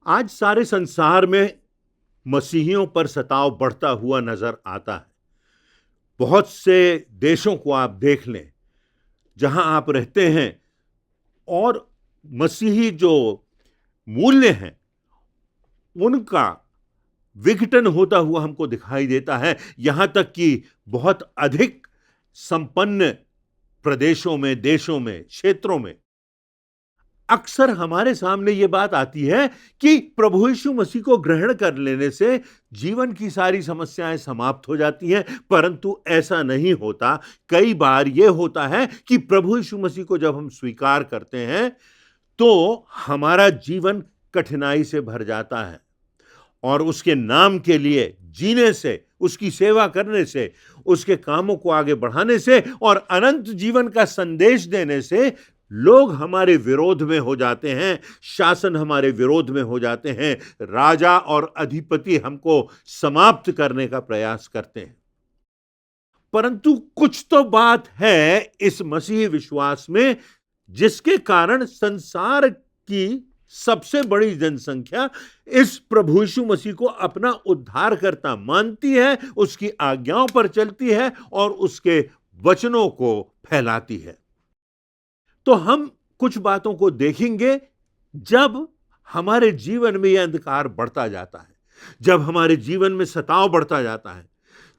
आज सारे संसार में मसीहियों पर सताव बढ़ता हुआ नजर आता है। बहुत से देशों को आप देख लें जहां आप रहते हैं, और मसीही जो मूल्य हैं उनका विघटन होता हुआ हमको दिखाई देता है। यहां तक कि बहुत अधिक संपन्न प्रदेशों में, देशों में, क्षेत्रों में अक्सर हमारे सामने ये बात आती है कि प्रभु यीशु मसीह को ग्रहण कर लेने से जीवन की सारी समस्याएं समाप्त हो जाती हैं, परंतु ऐसा नहीं होता। कई बार यह होता है कि प्रभु यीशु मसीह को जब हम स्वीकार करते हैं तो हमारा जीवन कठिनाई से भर जाता है, और उसके नाम के लिए जीने से, उसकी सेवा करने से, उसके कामों को आगे बढ़ाने से और अनंत जीवन का संदेश देने से लोग हमारे विरोध में हो जाते हैं, शासन हमारे विरोध में हो जाते हैं, राजा और अधिपति हमको समाप्त करने का प्रयास करते हैं। परंतु कुछ तो बात है इस मसीह विश्वास में जिसके कारण संसार की सबसे बड़ी जनसंख्या इस प्रभु यीशु मसीह को अपना उद्धारकर्ता मानती है, उसकी आज्ञाओं पर चलती है और उसके वचनों को फैलाती है। तो हम कुछ बातों को देखेंगे। जब हमारे जीवन में यह अंधकार बढ़ता जाता है, जब हमारे जीवन में सताव बढ़ता जाता है,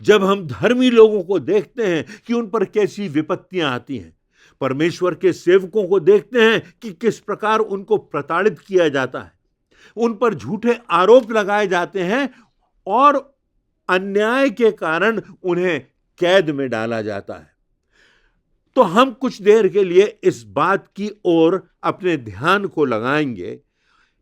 जब हम धर्मी लोगों को देखते हैं कि उन पर कैसी विपत्तियां आती हैं, परमेश्वर के सेवकों को देखते हैं कि किस प्रकार उनको प्रताड़ित किया जाता है, उन पर झूठे आरोप लगाए जाते हैं और अन्याय के कारण उन्हें कैद में डाला जाता है, तो हम कुछ देर के लिए इस बात की ओर अपने ध्यान को लगाएंगे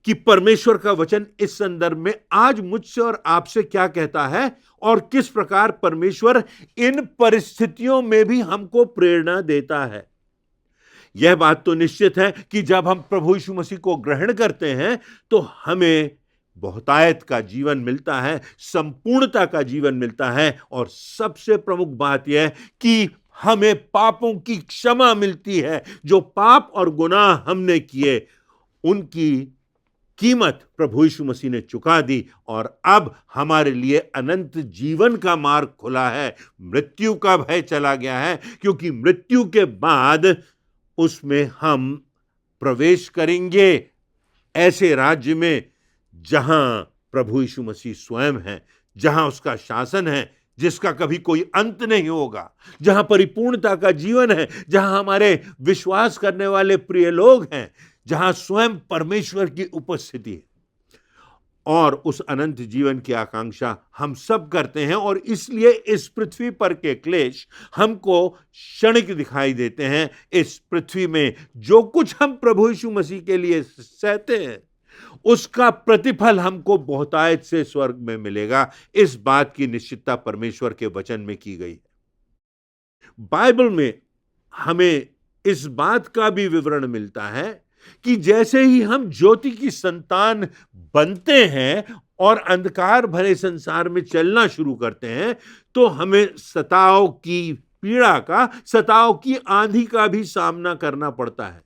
कि परमेश्वर का वचन इस संदर्भ में आज मुझसे और आपसे क्या कहता है और किस प्रकार परमेश्वर इन परिस्थितियों में भी हमको प्रेरणा देता है। यह बात तो निश्चित है कि जब हम प्रभु यीशु मसीह को ग्रहण करते हैं तो हमें बहुतायत का जीवन मिलता है, संपूर्णता का जीवन मिलता है, और सबसे प्रमुख बात यह कि हमें पापों की क्षमा मिलती है। जो पाप और गुनाह हमने किए उनकी कीमत प्रभु यीशु मसीह ने चुका दी, और अब हमारे लिए अनंत जीवन का मार्ग खुला है। मृत्यु का भय चला गया है, क्योंकि मृत्यु के बाद उसमें हम प्रवेश करेंगे ऐसे राज्य में जहां प्रभु यीशु मसीह स्वयं है, जहां उसका शासन है जिसका कभी कोई अंत नहीं होगा, जहां परिपूर्णता का जीवन है, जहां हमारे विश्वास करने वाले प्रिय लोग हैं, जहां स्वयं परमेश्वर की उपस्थिति है। और उस अनंत जीवन की आकांक्षा हम सब करते हैं, और इसलिए इस पृथ्वी पर के क्लेश हमको क्षणिक दिखाई देते हैं। इस पृथ्वी में जो कुछ हम प्रभु यीशु मसीह के लिए सहते हैं उसका प्रतिफल हमको बहुतायत से स्वर्ग में मिलेगा। इस बात की निश्चितता परमेश्वर के वचन में की गई है। बाइबल में हमें इस बात का भी विवरण मिलता है कि जैसे ही हम ज्योति की संतान बनते हैं और अंधकार भरे संसार में चलना शुरू करते हैं तो हमें सताव की पीड़ा का, सताव की आंधी का भी सामना करना पड़ता है।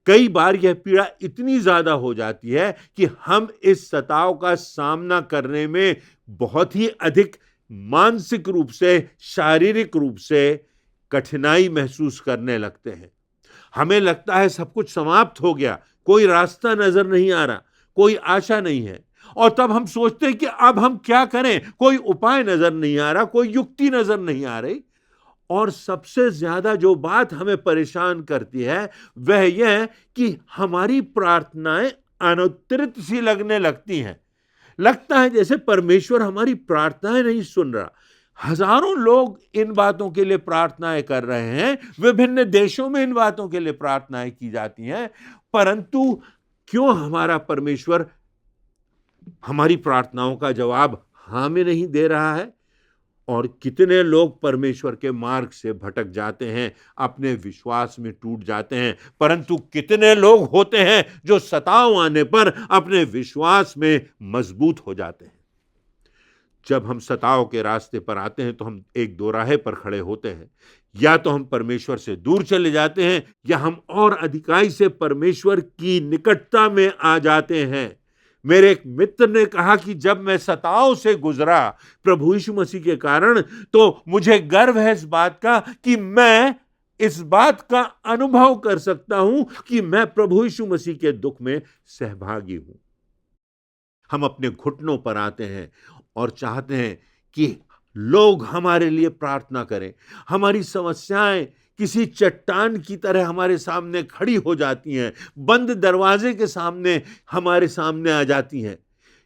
कई बार यह पीड़ा इतनी ज्यादा हो जाती है कि हम इस सताव का सामना करने में बहुत ही अधिक मानसिक रूप से, शारीरिक रूप से कठिनाई महसूस करने लगते हैं। हमें लगता है सब कुछ समाप्त हो गया, कोई रास्ता नजर नहीं आ रहा, कोई आशा नहीं है, और तब हम सोचते हैं कि अब हम क्या करें, कोई उपाय नजर नहीं आ रहा, कोई युक्ति नजर नहीं आ रही। और सबसे ज्यादा जो बात हमें परेशान करती है वह यह कि हमारी प्रार्थनाएं अनुत्तरित सी लगने लगती हैं। लगता है जैसे परमेश्वर हमारी प्रार्थनाएं नहीं सुन रहा। हजारों लोग इन बातों के लिए प्रार्थनाएं कर रहे हैं, विभिन्न देशों में इन बातों के लिए प्रार्थनाएं की जाती हैं, परंतु क्यों हमारा परमेश्वर हमारी प्रार्थनाओं का जवाब हाँ में नहीं दे रहा है? और कितने लोग परमेश्वर के मार्ग से भटक जाते हैं, अपने विश्वास में टूट जाते हैं, परंतु कितने लोग होते हैं जो सताव आने पर अपने विश्वास में मजबूत हो जाते हैं। जब हम सताव के रास्ते पर आते हैं तो हम एक दोराहे पर खड़े होते हैं। या तो हम परमेश्वर से दूर चले जाते हैं या हम और अधिकाई से परमेश्वर की निकटता में आ जाते हैं। मेरे एक मित्र ने कहा कि जब मैं सताव से गुजरा प्रभु यीशु मसीह के कारण, तो मुझे गर्व है इस बात का कि मैं इस बात का अनुभव कर सकता हूं कि मैं प्रभु यीशु मसीह के दुख में सहभागी हूं। हम अपने घुटनों पर आते हैं और चाहते हैं कि लोग हमारे लिए प्रार्थना करें। हमारी समस्याएं किसी चट्टान की तरह हमारे सामने खड़ी हो जाती हैं, बंद दरवाजे के सामने हमारे सामने आ जाती हैं।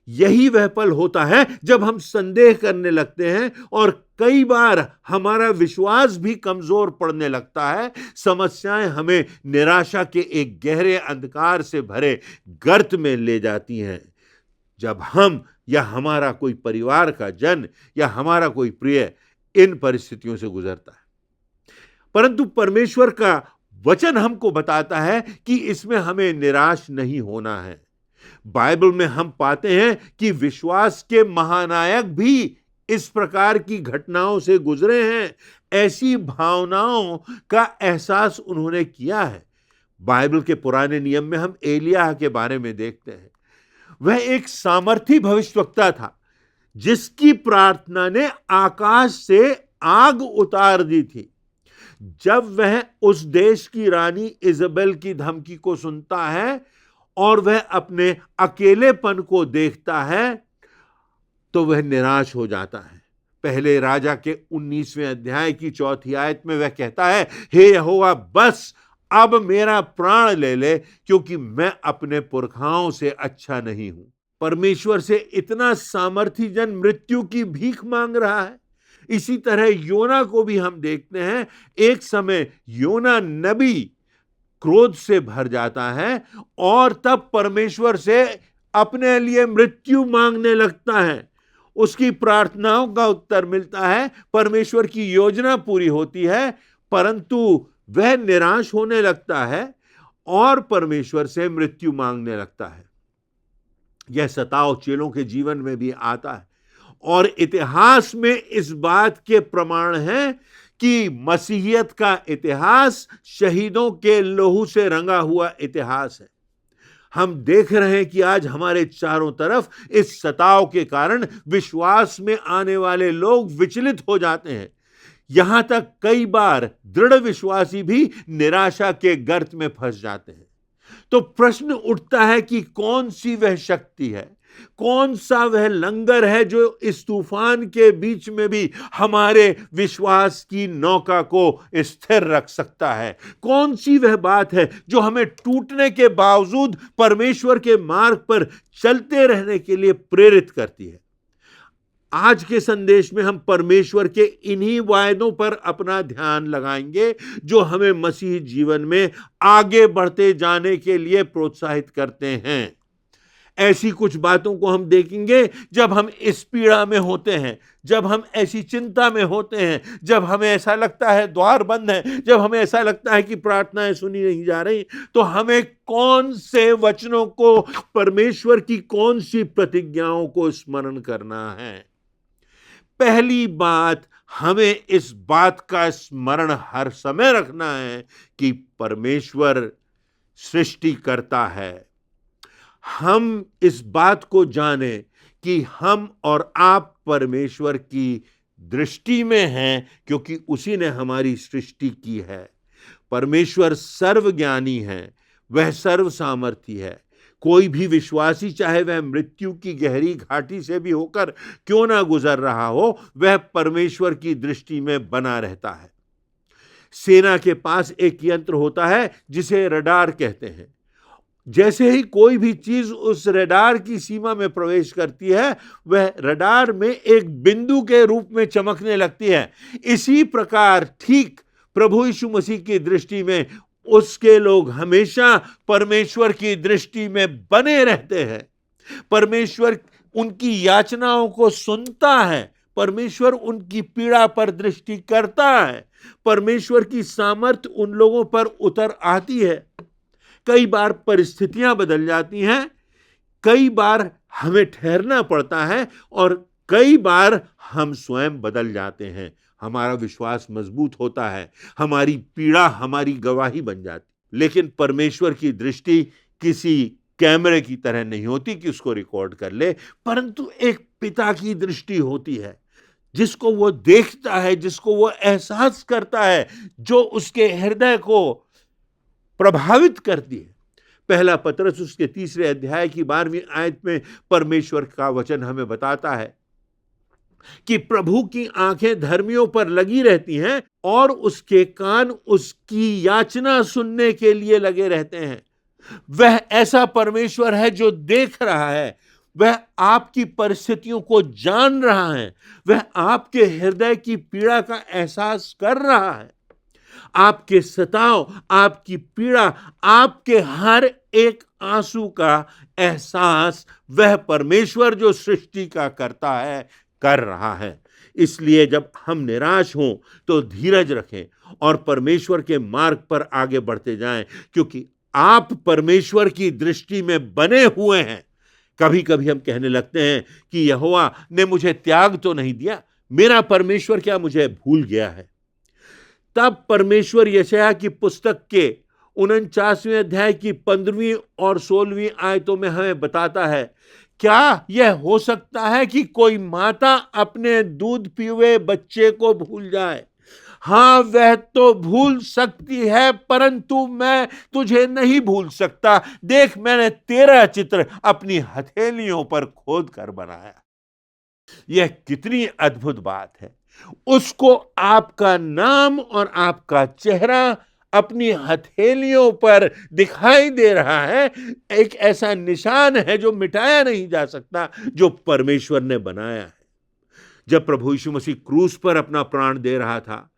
यही वह पल होता है जब हम संदेह करने लगते हैं और कई बार हमारा विश्वास भी कमजोर पड़ने लगता है। समस्याएं हमें निराशा के एक गहरे अंधकार से भरे गर्त में ले जाती हैं। जब हम या हमारा कोई परिवार का जन या हमारा कोई प्रिय इन परिस्थितियों से गुजरता है, परंतु परमेश्वर का वचन हमको बताता है कि इसमें हमें निराश नहीं होना है। बाइबल में हम पाते हैं कि विश्वास के महानायक भी इस प्रकार की घटनाओं से गुजरे हैं। ऐसी भावनाओं का एहसास उन्होंने किया है। बाइबल के पुराने नियम में हम एलिय्याह के बारे में देखते हैं। वह एक सामर्थी भविष्यवक्ता था जिसकी प्रार्थना ने आकाश से आग उतार दी थी। जब वह उस देश की रानी इजाबेल की धमकी को सुनता है और वह अपने अकेलेपन को देखता है, तो वह निराश हो जाता है। पहले राजा के 19वें अध्याय की 4थी आयत में वह कहता है, हे यहोवा, बस अब मेरा प्राण ले ले, क्योंकि मैं अपने पुरखाओं से अच्छा नहीं हूं। परमेश्वर से इतना सामर्थी जन मृत्यु की भीख मांग रहा है। इसी तरह योना को भी हम देखते हैं। एक समय योना नबी क्रोध से भर जाता है और तब परमेश्वर से अपने लिए मृत्यु मांगने लगता है। उसकी प्रार्थनाओं का उत्तर मिलता है, परमेश्वर की योजना पूरी होती है, परंतु वह निराश होने लगता है और परमेश्वर से मृत्यु मांगने लगता है। यह सताव चेलों के जीवन में भी आता है और इतिहास में इस बात के प्रमाण हैं कि मसीहियत का इतिहास शहीदों के लहू से रंगा हुआ इतिहास है। हम देख रहे हैं कि आज हमारे चारों तरफ इस सताव के कारण विश्वास में आने वाले लोग विचलित हो जाते हैं। यहां तक कई बार दृढ़ विश्वासी भी निराशा के गर्त में फंस जाते हैं। तो प्रश्न उठता है कि कौन सी वह शक्ति है, कौन सा वह लंगर है जो इस तूफान के बीच में भी हमारे विश्वास की नौका को स्थिर रख सकता है। कौन सी वह बात है जो हमें टूटने के बावजूद परमेश्वर के मार्ग पर चलते रहने के लिए प्रेरित करती है। आज के संदेश में हम परमेश्वर के इन्हीं वायदों पर अपना ध्यान लगाएंगे जो हमें मसीह जीवन में आगे बढ़ते जाने के लिए प्रोत्साहित करते हैं। ऐसी कुछ बातों को हम देखेंगे जब हम इस पीड़ा में होते हैं, जब हम ऐसी चिंता में होते हैं, जब हमें ऐसा लगता है द्वार बंद है, जब हमें ऐसा लगता है कि प्रार्थनाएं सुनी नहीं जा रही, तो हमें कौन से वचनों को, परमेश्वर की कौन सी प्रतिज्ञाओं को स्मरण करना है। पहली बात, हमें इस बात का स्मरण हर समय रखना है कि परमेश्वर सृष्टि करता है। हम इस बात को जानें कि हम और आप परमेश्वर की दृष्टि में हैं, क्योंकि उसी ने हमारी सृष्टि की है। परमेश्वर सर्वज्ञानी है, वह सर्व सामर्थी है। कोई भी विश्वासी, चाहे वह मृत्यु की गहरी घाटी से भी होकर क्यों ना गुजर रहा हो, वह परमेश्वर की दृष्टि में बना रहता है। सेना के पास एक यंत्र होता है जिसे रडार कहते हैं। जैसे ही कोई भी चीज उस रडार की सीमा में प्रवेश करती है, वह रडार में एक बिंदु के रूप में चमकने लगती है। इसी प्रकार ठीक प्रभु यीशु मसीह की दृष्टि में उसके लोग हमेशा परमेश्वर की दृष्टि में बने रहते हैं। परमेश्वर उनकी याचनाओं को सुनता है, परमेश्वर उनकी पीड़ा पर दृष्टि करता है, परमेश्वर की सामर्थ उन लोगों पर उतर आती है। कई बार परिस्थितियां बदल जाती हैं, कई बार हमें ठहरना पड़ता है और कई बार हम स्वयं बदल जाते हैं। हमारा विश्वास मजबूत होता है, हमारी पीड़ा हमारी गवाही बन जाती। लेकिन परमेश्वर की दृष्टि किसी कैमरे की तरह नहीं होती कि उसको रिकॉर्ड कर ले, परंतु एक पिता की दृष्टि होती है जिसको वो देखता है, जिसको वो एहसास करता है, जो उसके हृदय को प्रभावित करती है। पहला पतरस उसके 3 अध्याय की 12वीं आयत में परमेश्वर का वचन हमें बताता है कि प्रभु की आंखें धर्मियों पर लगी रहती हैं और उसके कान उसकी याचना सुनने के लिए लगे रहते हैं। वह ऐसा परमेश्वर है जो देख रहा है, वह आपकी परिस्थितियों को जान रहा है, वह आपके हृदय की पीड़ा का एहसास कर रहा है। आपके सताव, आपकी पीड़ा, आपके हर एक आंसू का एहसास वह परमेश्वर जो सृष्टि का करता है कर रहा है। इसलिए जब हम निराश हों तो धीरज रखें और परमेश्वर के मार्ग पर आगे बढ़ते जाएं, क्योंकि आप परमेश्वर की दृष्टि में बने हुए हैं। कभी कभी हम कहने लगते हैं कि यहोवा ने मुझे त्याग तो नहीं दिया, मेरा परमेश्वर क्या मुझे भूल गया है। तब परमेश्वर यशायाह की पुस्तक के 49वें अध्याय की 15वीं और 16वीं आयतों में हमें बताता है, क्या यह हो सकता है कि कोई माता अपने दूध पीवे बच्चे को भूल जाए? हां, वह तो भूल सकती है, परंतु मैं तुझे नहीं भूल सकता। देख, मैंने तेरा चित्र अपनी हथेलियों पर खोद कर बनाया। यह कितनी अद्भुत बात है। उसको आपका नाम और आपका चेहरा अपनी हथेलियों पर दिखाई दे रहा है। एक ऐसा निशान है जो मिटाया नहीं जा सकता, जो परमेश्वर ने बनाया है। जब प्रभु यीशु मसीह क्रूस पर अपना प्राण दे रहा था,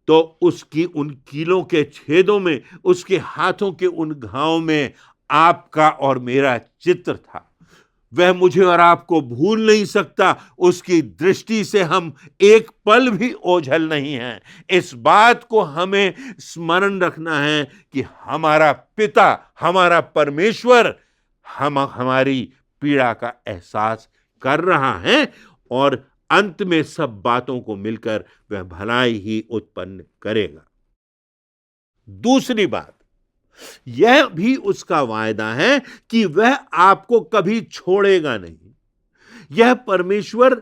तो उसकी उन कीलों के छेदों में, उसके हाथों के उन घावों में आपका और मेरा चित्र था। वह मुझे और आपको भूल नहीं सकता। उसकी दृष्टि से हम एक पल भी ओझल नहीं हैं। इस बात को हमें स्मरण रखना है कि हमारा पिता, हमारा परमेश्वर हमारी पीड़ा का एहसास कर रहा है और अंत में सब बातों को मिलकर वह भलाई ही उत्पन्न करेगा। दूसरी बात, यह भी उसका वायदा है कि वह आपको कभी छोड़ेगा नहीं। यह परमेश्वर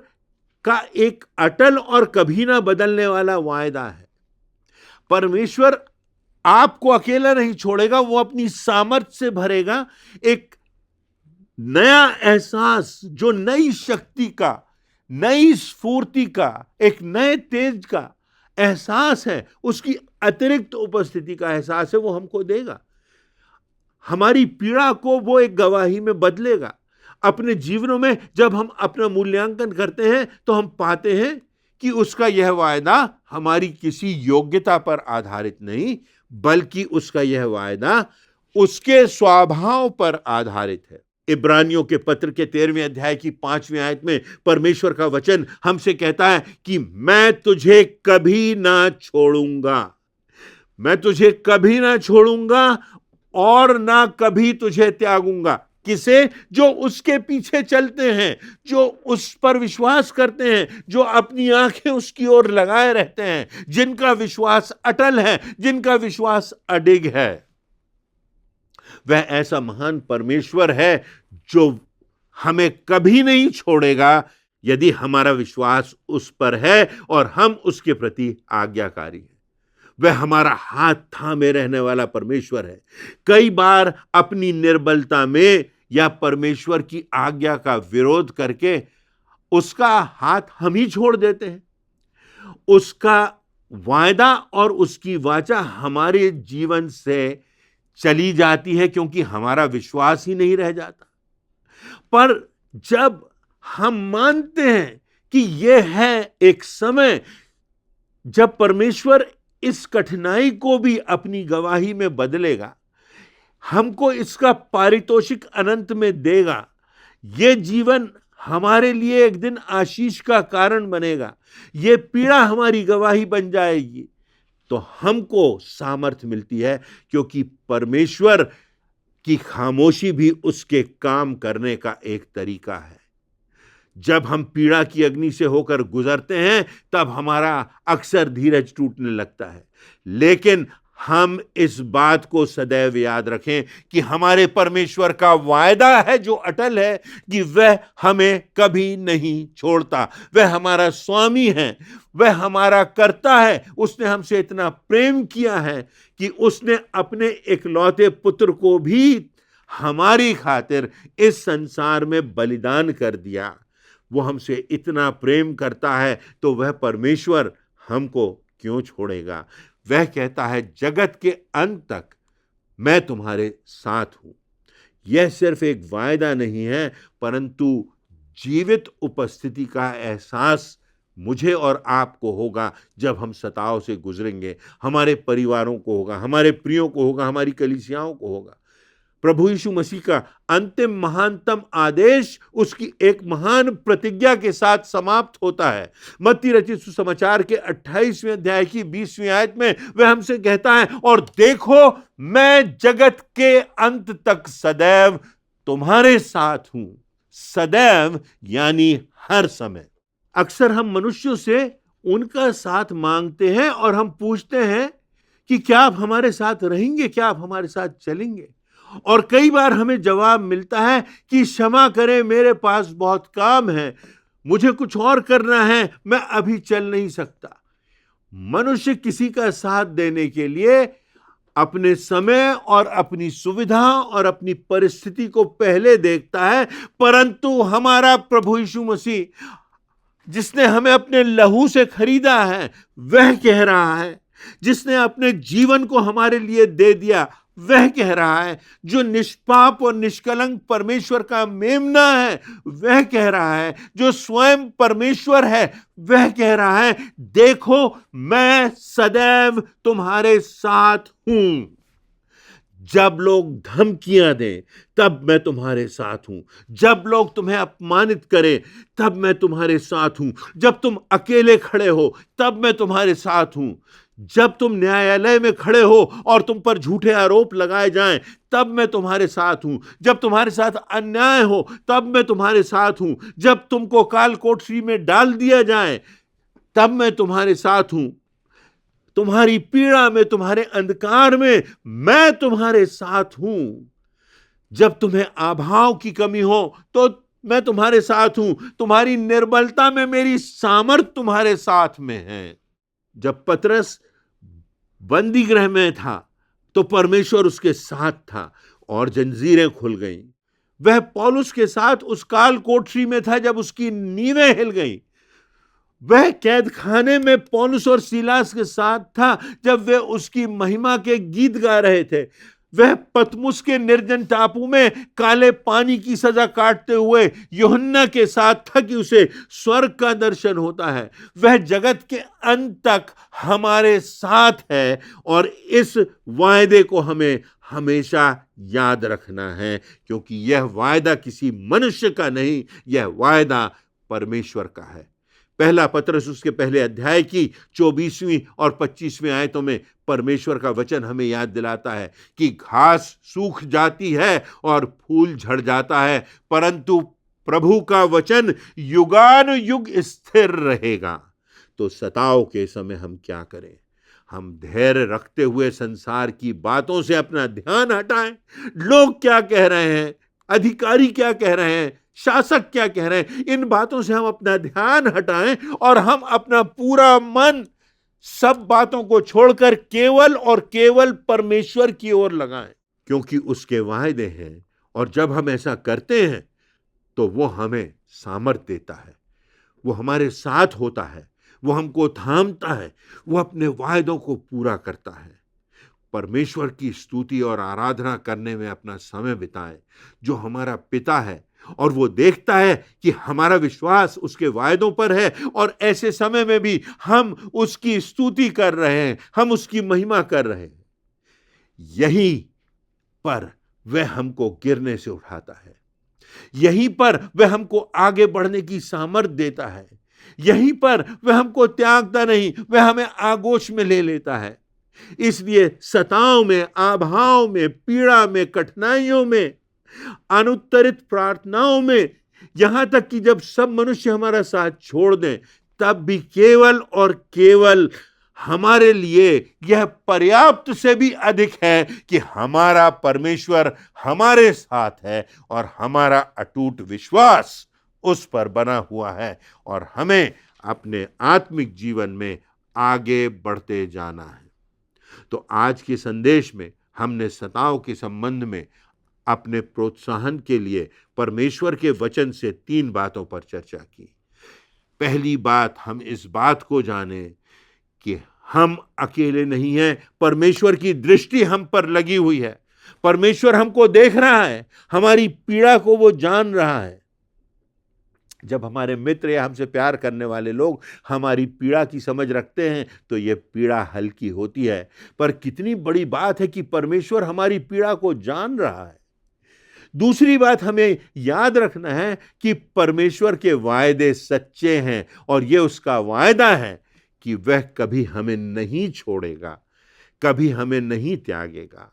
का एक अटल और कभी ना बदलने वाला वायदा है। परमेश्वर आपको अकेला नहीं छोड़ेगा, वो अपनी सामर्थ्य से भरेगा। एक नया एहसास, जो नई शक्ति का, नई स्फूर्ति का, एक नए तेज का एहसास है, उसकी अतिरिक्त उपस्थिति का एहसास है, वो हमको देगा। हमारी पीड़ा को वो एक गवाही में बदलेगा। अपने जीवनों में जब हम अपना मूल्यांकन करते हैं तो हम पाते हैं कि उसका यह वायदा हमारी किसी योग्यता पर आधारित नहीं, बल्कि उसका यह वायदा उसके स्वभाव पर आधारित है। इब्रानियों के पत्र के 13वें अध्याय की 5वीं आयत में परमेश्वर का वचन हमसे कहता है कि मैं तुझे कभी ना छोड़ूंगा, मैं तुझे कभी ना छोड़ूंगा और ना कभी तुझे त्यागूंगा। किसे? जो उसके पीछे चलते हैं, जो उस पर विश्वास करते हैं, जो अपनी आंखें उसकी ओर लगाए रहते हैं, जिनका विश्वास अटल है, जिनका विश्वास अडिग है। वह ऐसा महान परमेश्वर है जो हमें कभी नहीं छोड़ेगा यदि हमारा विश्वास उस पर है और हम उसके प्रति आज्ञाकारी हैं। वह हमारा हाथ थामे रहने वाला परमेश्वर है। कई बार अपनी निर्बलता में या परमेश्वर की आज्ञा का विरोध करके उसका हाथ हम ही छोड़ देते हैं। उसका वायदा और उसकी वाचा हमारे जीवन से चली जाती है क्योंकि हमारा विश्वास ही नहीं रह जाता। पर जब हम मानते हैं कि यह है एक समय जब परमेश्वर इस कठिनाई को भी अपनी गवाही में बदलेगा, हमको इसका पारितोषिक अनंत में देगा, यह जीवन हमारे लिए एक दिन आशीष का कारण बनेगा, यह पीड़ा हमारी गवाही बन जाएगी, तो हमको सामर्थ्य मिलती है, क्योंकि परमेश्वर की खामोशी भी उसके काम करने का एक तरीका है। जब हम पीड़ा की अग्नि से होकर गुजरते हैं तब हमारा अक्सर धीरज टूटने लगता है, लेकिन हम इस बात को सदैव याद रखें कि हमारे परमेश्वर का वायदा है जो अटल है कि वह हमें कभी नहीं छोड़ता। वह हमारा स्वामी है, वह हमारा कर्ता है। उसने हमसे इतना प्रेम किया है कि उसने अपने इकलौते पुत्र को भी हमारी खातिर इस संसार में बलिदान कर दिया। वो हमसे इतना प्रेम करता है तो वह परमेश्वर हमको क्यों छोड़ेगा? वह कहता है, जगत के अंत तक मैं तुम्हारे साथ हूं। यह सिर्फ एक वायदा नहीं है, परंतु जीवित उपस्थिति का एहसास मुझे और आपको होगा जब हम सताव से गुजरेंगे। हमारे परिवारों को होगा, हमारे प्रियों को होगा, हमारी कलीसियाओं को होगा। प्रभु यीशु मसीह का अंतिम महानतम आदेश उसकी एक महान प्रतिज्ञा के साथ समाप्त होता है। मत्ती रचित सुसमाचार के 28वें अध्याय की 20वीं आयत में वह हमसे कहता है, और देखो मैं जगत के अंत तक सदैव तुम्हारे साथ हूं। सदैव यानी हर समय। अक्सर हम मनुष्यों से उनका साथ मांगते हैं और हम पूछते हैं कि क्या आप हमारे साथ रहेंगे, क्या आप हमारे साथ चलेंगे? और कई बार हमें जवाब मिलता है कि क्षमा करें, मेरे पास बहुत काम है, मुझे कुछ और करना है, मैं अभी चल नहीं सकता। मनुष्य किसी का साथ देने के लिए अपने समय और अपनी सुविधा और अपनी परिस्थिति को पहले देखता है, परंतु हमारा प्रभु यीशु मसीह जिसने हमें अपने लहू से खरीदा है, वह कह रहा है, जिसने अपने जीवन को हमारे लिए दे दिया, वह कह रहा है, जो निष्पाप और निष्कलंक परमेश्वर का मेमना है, वह कह रहा है, जो स्वयं परमेश्वर है, वह कह रहा है, देखो मैं सदैव तुम्हारे साथ हूं। जब लोग धमकियां दें तब मैं तुम्हारे साथ हूं। जब लोग तुम्हें अपमानित करें तब मैं तुम्हारे साथ हूं। जब तुम अकेले खड़े हो तब मैं तुम्हारे साथ हूं। जब तुम न्यायालय में खड़े हो और तुम पर झूठे आरोप लगाए जाएं तब मैं तुम्हारे साथ हूं। जब तुम्हारे साथ अन्याय हो तब मैं तुम्हारे साथ हूं। जब तुमको काल कोठरी में डाल दिया जाए तब मैं तुम्हारे साथ हूं। तुम्हारी पीड़ा में, तुम्हारे अंधकार में मैं तुम्हारे साथ हूं। जब तुम्हें आभाव की कमी हो तो मैं तुम्हारे साथ हूं। तुम्हारी निर्बलता में मेरी सामर्थ तुम्हारे साथ में है। जब पतरस बंदी गृह में था तो परमेश्वर उसके साथ था और जंजीरें खुल गईं। वह पौलुस के साथ उस काल कोठरी में था जब उसकी नींवें हिल गईं। वह कैद खाने में पौलुस और सीलास के साथ था जब वे उसकी महिमा के गीत गा रहे थे। वह पतमुस के निर्जन टापू में काले पानी की सजा काटते हुए यूहन्ना के साथ था कि उसे स्वर्ग का दर्शन होता है। वह जगत के अंत तक हमारे साथ है और इस वायदे को हमें हमेशा याद रखना है, क्योंकि यह वायदा किसी मनुष्य का नहीं, यह वायदा परमेश्वर का है। पहला पतरस उसके पहले अध्याय की 24वीं और 25वीं आयतों में परमेश्वर का वचन हमें याद दिलाता है कि घास सूख जाती है और फूल झड़ जाता है, परंतु प्रभु का वचन युगानुयुग स्थिर रहेगा। तो सताव के समय हम क्या करें? हम धैर्य रखते हुए संसार की बातों से अपना ध्यान हटाएं। लोग क्या कह रहे हैं, अधिकारी क्या कह रहे हैं, शासक क्या कह रहे हैं, इन बातों से हम अपना ध्यान हटाएं और हम अपना पूरा मन सब बातों को छोड़कर केवल और केवल परमेश्वर की ओर लगाएं, क्योंकि उसके वायदे हैं। और जब हम ऐसा करते हैं तो वो हमें सामर्थ देता है, वो हमारे साथ होता है, वो हमको थामता है, वो अपने वायदों को पूरा करता है। परमेश्वर की स्तुति और आराधना करने में अपना समय बिताएं, जो हमारा पिता है और वो देखता है कि हमारा विश्वास उसके वायदों पर है, और ऐसे समय में भी हम उसकी स्तुति कर रहे हैं, हम उसकी महिमा कर रहे हैं। यहीं पर वह हमको गिरने से उठाता है, यहीं पर वह हमको आगे बढ़ने की सामर्थ देता है, यहीं पर वह हमको त्यागता नहीं, वह हमें आगोश में ले लेता है। इसलिए सताव में, आभाव में, पीड़ा में, कठिनाइयों में, अनुत्तरित प्रार्थनाओं में, यहां तक कि जब सब मनुष्य हमारा साथ छोड़ दें, तब भी केवल और केवल हमारे लिए यह पर्याप्त से भी अधिक है कि हमारा परमेश्वर हमारे साथ है और हमारा अटूट विश्वास उस पर बना हुआ है और हमें अपने आत्मिक जीवन में आगे बढ़ते जाना है। तो आज के संदेश में हमने सताव के संबंध में अपने प्रोत्साहन के लिए परमेश्वर के वचन से 3 बातों पर चर्चा की। पहली बात, हम इस बात को जाने कि हम अकेले नहीं हैं, परमेश्वर की दृष्टि हम पर लगी हुई है, परमेश्वर हमको देख रहा है, हमारी पीड़ा को वो जान रहा है। जब हमारे मित्र या हमसे प्यार करने वाले लोग हमारी पीड़ा की समझ रखते हैं तो ये पीड़ा हल्की होती है। पर कितनी बड़ी बात है कि परमेश्वर हमारी पीड़ा को जान रहा है। दूसरी बात हमें याद रखना है कि परमेश्वर के वायदे सच्चे हैं और ये उसका वायदा है कि वह कभी हमें नहीं छोड़ेगा, कभी हमें नहीं त्यागेगा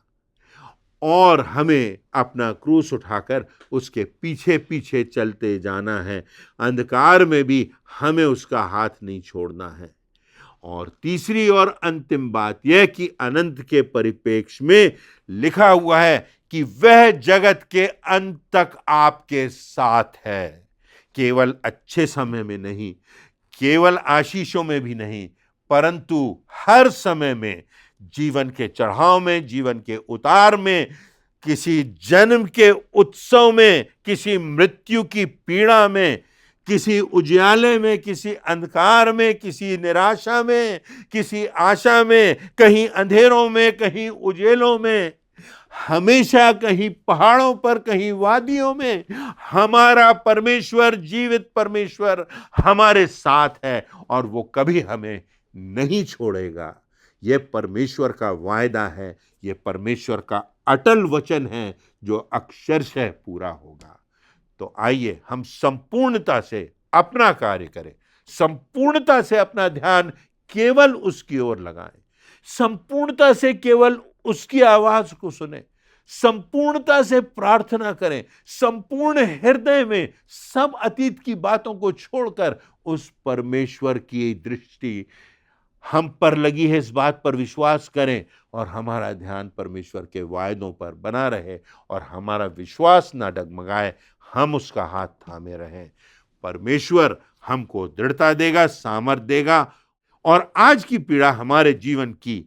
और हमें अपना क्रूस उठाकर उसके पीछे पीछे चलते जाना है। अंधकार में भी हमें उसका हाथ नहीं छोड़ना है। और तीसरी और अंतिम बात यह कि अनंत के परिप्रेक्ष्य में लिखा हुआ है कि वह जगत के अंत तक आपके साथ है, केवल अच्छे समय में नहीं, केवल आशीषों में भी नहीं, परंतु हर समय में, जीवन के चढ़ाव में, जीवन के उतार में, किसी जन्म के उत्सव में, किसी मृत्यु की पीड़ा में, किसी उजियाले में, किसी अंधकार में, किसी निराशा में, किसी आशा में, कहीं अंधेरों में, कहीं उजेलों में, हमेशा कहीं पहाड़ों पर, कहीं वादियों में, हमारा परमेश्वर, जीवित परमेश्वर हमारे साथ है और वो कभी हमें नहीं छोड़ेगा। ये परमेश्वर का वायदा है, ये परमेश्वर का अटल वचन है जो अक्षरशः पूरा होगा। तो आइए हम संपूर्णता से अपना कार्य करें, संपूर्णता से अपना ध्यान केवल उसकी ओर लगाएं, संपूर्णता से केवल उसकी आवाज को सुने, संपूर्णता से प्रार्थना करें, संपूर्ण हृदय में सब अतीत की बातों को छोड़कर उस परमेश्वर की दृष्टि हम पर लगी है, इस बात पर विश्वास करें और हमारा ध्यान परमेश्वर के वायदों पर बना रहे और हमारा विश्वास ना डगमगाए, हम उसका हाथ थामे रहें। परमेश्वर हमको दृढ़ता देगा, सामर्थ्य देगा और आज की पीड़ा हमारे जीवन की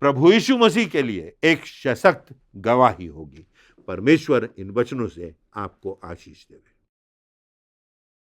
प्रभु यीशु मसीह के लिए एक सशक्त गवाही होगी। परमेश्वर इन वचनों से आपको आशीष देवे।